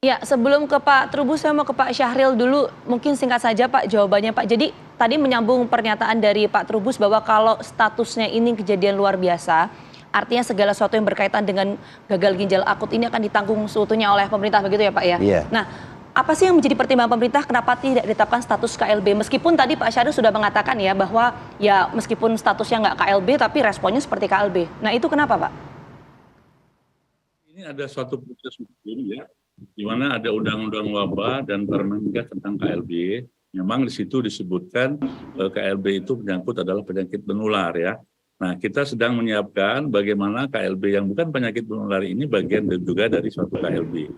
Ya, sebelum ke Pak Trubus, saya mau ke Pak Syahril dulu. Mungkin singkat saja Pak jawabannya Pak. Jadi tadi menyambung pernyataan dari Pak Trubus bahwa kalau statusnya ini kejadian luar biasa, artinya segala sesuatu yang berkaitan dengan gagal ginjal akut ini akan ditanggung seutuhnya oleh pemerintah, begitu ya Pak ya? Iya. Nah, apa sih yang menjadi pertimbangan pemerintah kenapa tidak ditetapkan status KLB? Meskipun tadi Pak Syahril sudah mengatakan ya bahwa ya meskipun statusnya nggak KLB tapi responnya seperti KLB. Nah itu kenapa Pak? Ini ada suatu proses hukum ya, di mana ada undang-undang wabah dan Permenkes tentang KLB. Memang di situ disebutkan KLB itu menyangkut adalah penyakit menular ya. Nah, kita sedang menyiapkan bagaimana KLB yang bukan penyakit menular ini bagian juga dari suatu KLB.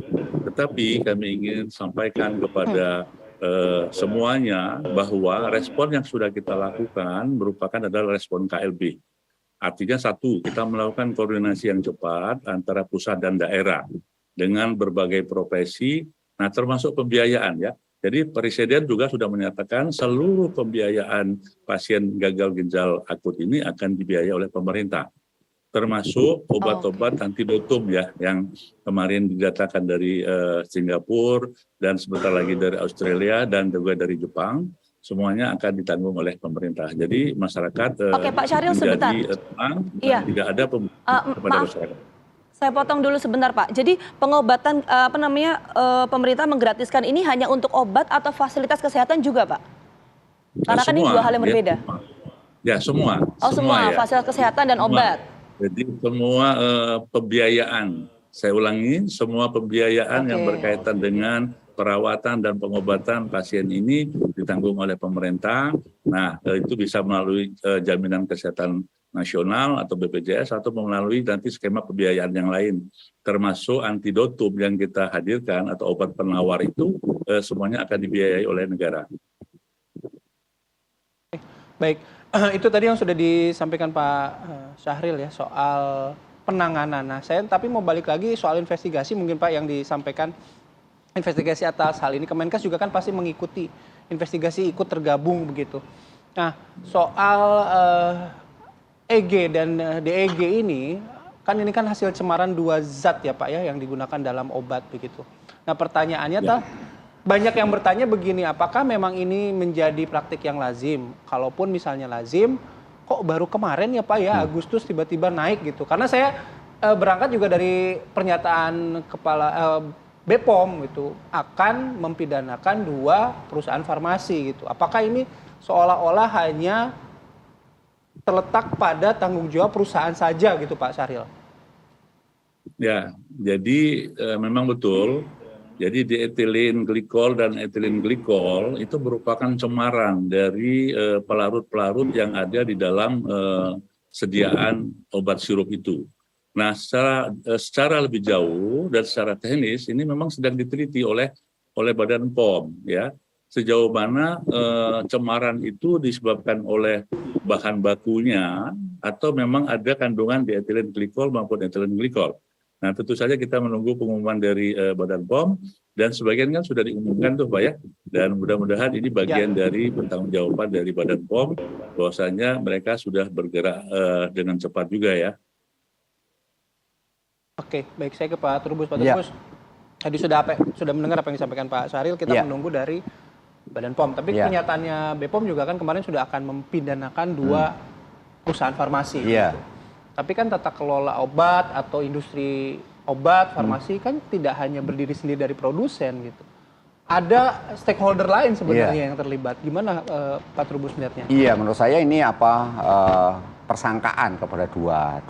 Tetapi kami ingin sampaikan kepada semuanya bahwa respon yang sudah kita lakukan merupakan adalah respon KLB. Artinya satu, kita melakukan koordinasi yang cepat antara pusat dan daerah dengan berbagai profesi, nah termasuk pembiayaan ya. Jadi Presiden juga sudah menyatakan seluruh pembiayaan pasien gagal ginjal akut ini akan dibiayai oleh pemerintah. Termasuk obat-obat antidotum ya, yang kemarin didatakan dari Singapura dan sebentar lagi dari Australia dan juga dari Jepang. Semuanya akan ditanggung oleh pemerintah. Jadi masyarakat Oke, Pak Syahril sebentar. tenang, Iya. tidak ada kepada maaf. masyarakat. Saya potong dulu sebentar Pak. Jadi pengobatan pemerintah menggratiskan ini hanya untuk obat atau fasilitas kesehatan juga Pak? Karena kan ini dua hal yang berbeda. Ya semua. Oh semua, ya. fasilitas kesehatan dan obat. Jadi semua pembiayaan. Saya ulangi, semua pembiayaan yang berkaitan dengan perawatan dan pengobatan pasien ini ditanggung oleh pemerintah. Nah, itu bisa melalui jaminan kesehatan nasional atau BPJS atau melalui nanti skema pembiayaan yang lain. Termasuk antidotum yang kita hadirkan atau obat penawar itu semuanya akan dibiayai oleh negara. Baik, itu tadi yang sudah disampaikan Pak Syahril ya soal penanganan. Nah, saya tapi mau balik lagi soal investigasi mungkin Pak yang disampaikan. Investigasi atas hal ini, Kemenkes juga kan pasti mengikuti investigasi, ikut tergabung begitu. Nah, soal EG dan DEG ini kan hasil cemaran 2 zat ya Pak ya yang digunakan dalam obat begitu. Nah pertanyaannya banyak yang bertanya begini, apakah memang ini menjadi praktik yang lazim? Kalaupun misalnya lazim, kok baru kemarin ya Pak ya Agustus tiba-tiba naik gitu? Karena saya berangkat juga dari pernyataan Kepala BPOM gitu akan mempidanakan 2 perusahaan farmasi gitu. Apakah ini seolah-olah hanya terletak pada tanggung jawab perusahaan saja gitu Pak Syahril? Ya, jadi memang betul. Jadi dietilen glikol dan etilen glikol itu merupakan cemaran dari pelarut-pelarut yang ada di dalam sediaan obat sirup itu. Nah, secara lebih jauh dan secara teknis ini memang sedang diteliti oleh Badan POM ya. Sejauh mana cemaran itu disebabkan oleh bahan bakunya atau memang ada kandungan di etilen glikol maupun etilen glikol. Nah, tentu saja kita menunggu pengumuman dari Badan POM dan sebagian kan sudah diumumkan tuh Pak ya. Dan mudah-mudahan ini bagian dari pertanggungjawaban dari Badan POM bahwasanya mereka sudah bergerak dengan cepat juga ya. Oke, baik, saya ke Pak Trubus. Pak Trubus, tadi sudah mendengar apa yang disampaikan Pak Syahril, kita menunggu dari Badan POM. Tapi pernyataannya BPOM juga kan kemarin sudah akan mempidanakan 2 perusahaan farmasi. Gitu. Tapi kan tata kelola obat atau industri obat, farmasi kan tidak hanya berdiri sendiri dari produsen gitu. Ada stakeholder lain sebenarnya yang terlibat. Gimana Pak Trubus melihatnya? Iya, menurut saya ini persangkaan kepada dua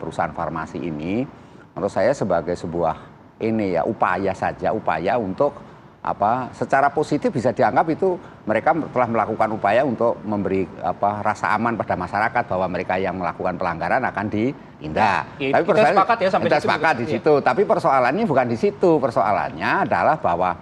perusahaan farmasi ini, menurut saya sebagai sebuah upaya untuk secara positif bisa dianggap itu mereka telah melakukan upaya untuk memberi rasa aman pada masyarakat bahwa mereka yang melakukan pelanggaran akan ditindak. Tapi kita sepakat ya sampai di situ. Tapi persoalannya bukan di situ. Persoalannya adalah bahwa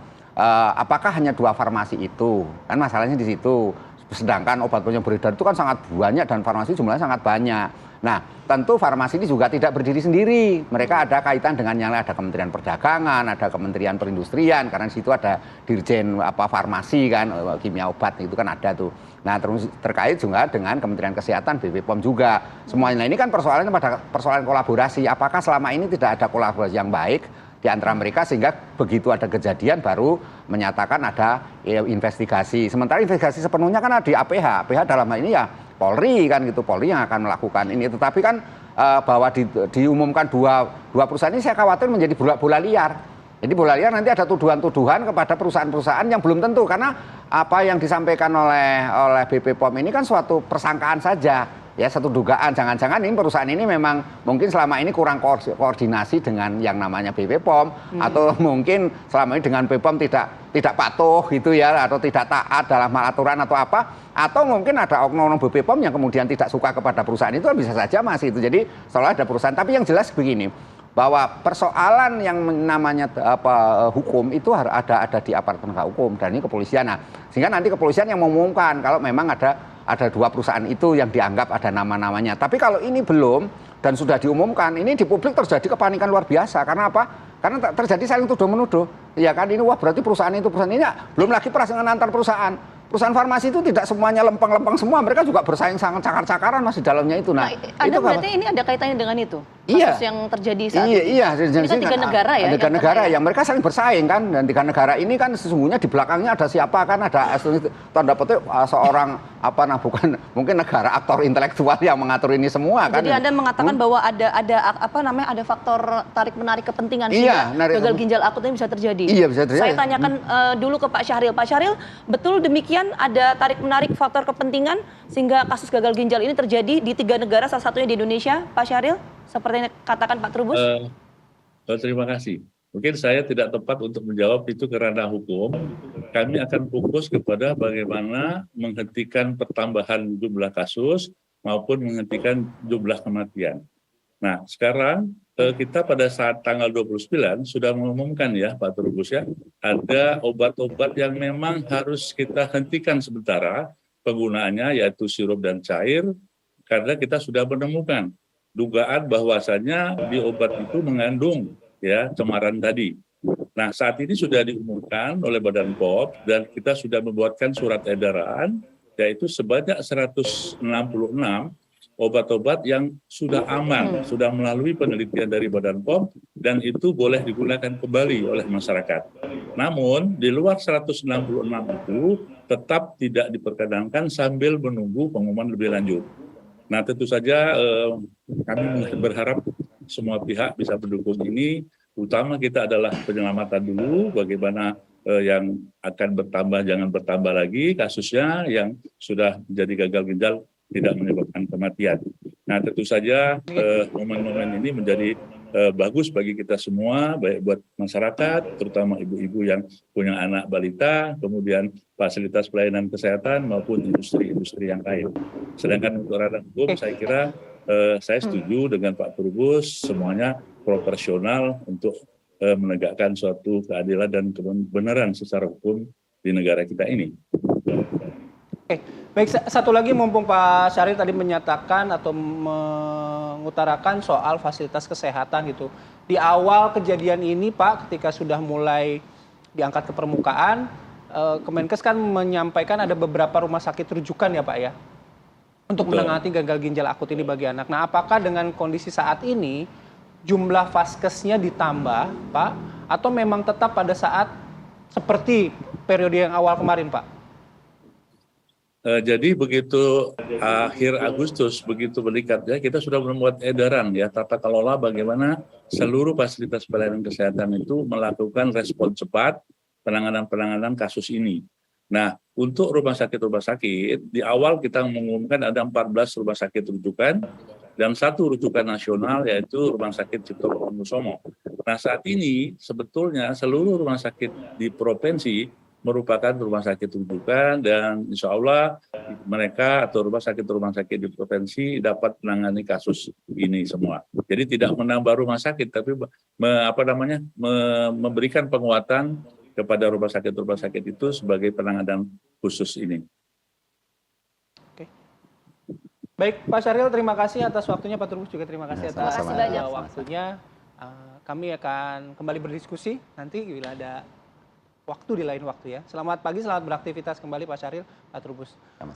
apakah hanya 2 farmasi itu? Kan masalahnya di situ. Sedangkan obat yang beredar itu kan sangat banyak dan farmasi jumlahnya sangat banyak. Nah, tentu farmasi ini juga tidak berdiri sendiri. Mereka ada kaitan dengan yang lain, ada Kementerian Perdagangan, ada Kementerian Perindustrian, karena di situ ada Dirjen farmasi kan, kimia obat itu kan ada tuh. Nah, terus terkait juga dengan Kementerian Kesehatan, BPOM juga. Semuanya ini kan persoalannya pada persoalan kolaborasi. Apakah selama ini tidak ada kolaborasi yang baik di antara mereka, sehingga begitu ada kejadian baru menyatakan ada investigasi. Sementara investigasi sepenuhnya kan ada di APH. APH dalam hal ini ya Polri kan gitu, Polri yang akan melakukan ini. Tetapi kan bahwa diumumkan dua perusahaan ini saya khawatir menjadi bola liar. Jadi bola liar nanti ada tuduhan-tuduhan kepada perusahaan-perusahaan yang belum tentu, karena apa yang disampaikan oleh BP POM ini kan suatu persangkaan saja. Ya, satu dugaan, jangan-jangan ini perusahaan ini memang mungkin selama ini kurang koordinasi dengan yang namanya BP POM, atau mungkin selama ini dengan BP POM tidak patuh gitu ya, atau tidak taat dalam hal aturan atau apa, atau mungkin ada oknum BP POM yang kemudian tidak suka kepada perusahaan itu, bisa saja Mas itu. Jadi seolah ada perusahaan, tapi yang jelas begini, bahwa persoalan yang namanya hukum itu harus ada di aparat penegak hukum, dan ini kepolisian. Nah, sehingga nanti kepolisian yang mengumumkan kalau memang ada dua perusahaan itu yang dianggap ada nama-namanya. Tapi kalau ini belum dan sudah diumumkan, ini di publik terjadi kepanikan luar biasa. Karena apa? Karena terjadi saling tuduh-menuduh. Ya kan, ini wah berarti perusahaan itu perusahaan ini. Belum lagi persaingan antar perusahaan. Perusahaan farmasi itu tidak semuanya lempeng-lempeng semua, mereka juga bersaing sangat cakar-cakaran masih dalamnya itu. Nah, Anda itu berarti ini ada kaitannya dengan itu? Iya. Kasus yang terjadi saat ini? Iya. Ini kan 3 negara ya? 3 negara yang mereka saling bersaing kan, dan 3 negara ini kan sesungguhnya di belakangnya ada siapa kan, ada tanda petik seorang bukan mungkin negara aktor intelektual yang mengatur ini semua kan. Jadi Anda mengatakan bahwa ada faktor tarik-menarik kepentingan iya, sehingga gagal ginjal akut ini bisa terjadi? Iya, bisa terjadi. Saya tanyakan dulu ke Pak Syahril. Pak Syahril, betul demikian ada tarik-menarik faktor kepentingan sehingga kasus gagal ginjal ini terjadi di 3 negara, salah satunya di Indonesia, Pak Syahril? Seperti yang katakan Pak Trubus? Terima kasih. Mungkin saya tidak tepat untuk menjawab itu ke ranah hukum. Kami akan fokus kepada bagaimana menghentikan pertambahan jumlah kasus maupun menghentikan jumlah kematian. Nah, sekarang kita pada saat tanggal 29 sudah mengumumkan ya Pak Trubus ya, ada obat-obat yang memang harus kita hentikan sementara penggunaannya, yaitu sirup dan cair, karena kita sudah menemukan dugaan bahwasannya di obat itu mengandung ya cemaran tadi. Nah, saat ini sudah diumumkan oleh Badan POM dan kita sudah membuatkan surat edaran, yaitu sebanyak 166 obat-obat yang sudah aman, sudah melalui penelitian dari Badan POM, dan itu boleh digunakan kembali oleh masyarakat. Namun di luar 166 itu tetap tidak diperkenankan sambil menunggu pengumuman lebih lanjut. Nah, tentu saja kami berharap semua pihak bisa mendukung ini. Utama kita adalah penyelamatan dulu, bagaimana yang akan bertambah jangan bertambah lagi kasusnya, yang sudah menjadi gagal ginjal tidak menyebabkan kematian. Nah, tentu saja momen-momen ini menjadi bagus bagi kita semua, baik buat masyarakat, terutama ibu-ibu yang punya anak balita, kemudian fasilitas pelayanan kesehatan maupun industri-industri yang lain. Sedangkan untuk ranah hukum, saya kira saya setuju dengan Pak Trubus, semuanya proporsional untuk menegakkan suatu keadilan dan kebenaran secara hukum di negara kita ini. Oke, baik, satu lagi mumpung Pak Syahril tadi menyatakan atau mengutarakan soal fasilitas kesehatan gitu. Di awal kejadian ini Pak, ketika sudah mulai diangkat ke permukaan, Kemenkes kan menyampaikan ada beberapa rumah sakit rujukan ya Pak ya, untuk menangani gagal ginjal akut ini bagi anak. Nah, apakah dengan kondisi saat ini jumlah vaskesnya ditambah Pak, atau memang tetap pada saat seperti periode yang awal kemarin Pak? Jadi begitu akhir Agustus, begitu meningkatnya, kita sudah membuat edaran ya tata kelola bagaimana seluruh fasilitas pelayanan kesehatan itu melakukan respon cepat penanganan kasus ini. Nah, untuk rumah sakit di awal kita mengumumkan ada 14 rumah sakit rujukan dan 1 rujukan nasional, yaitu Rumah Sakit Cipto Mangunkusumo. Nah, saat ini sebetulnya seluruh rumah sakit di provinsi merupakan rumah sakit rujukan, dan insya Allah mereka atau rumah sakit di provinsi dapat menangani kasus ini semua. Jadi tidak menambah rumah sakit, tapi memberikan penguatan kepada rumah sakit itu sebagai penanganan khusus ini. Oke. Baik, Pak Syahril, terima kasih atas waktunya. Pak Trubus juga terima kasih atas waktunya. Kami akan kembali berdiskusi nanti bila ada waktu di lain waktu ya. Selamat pagi, selamat beraktivitas kembali Pak Syahril, Pak Trubus.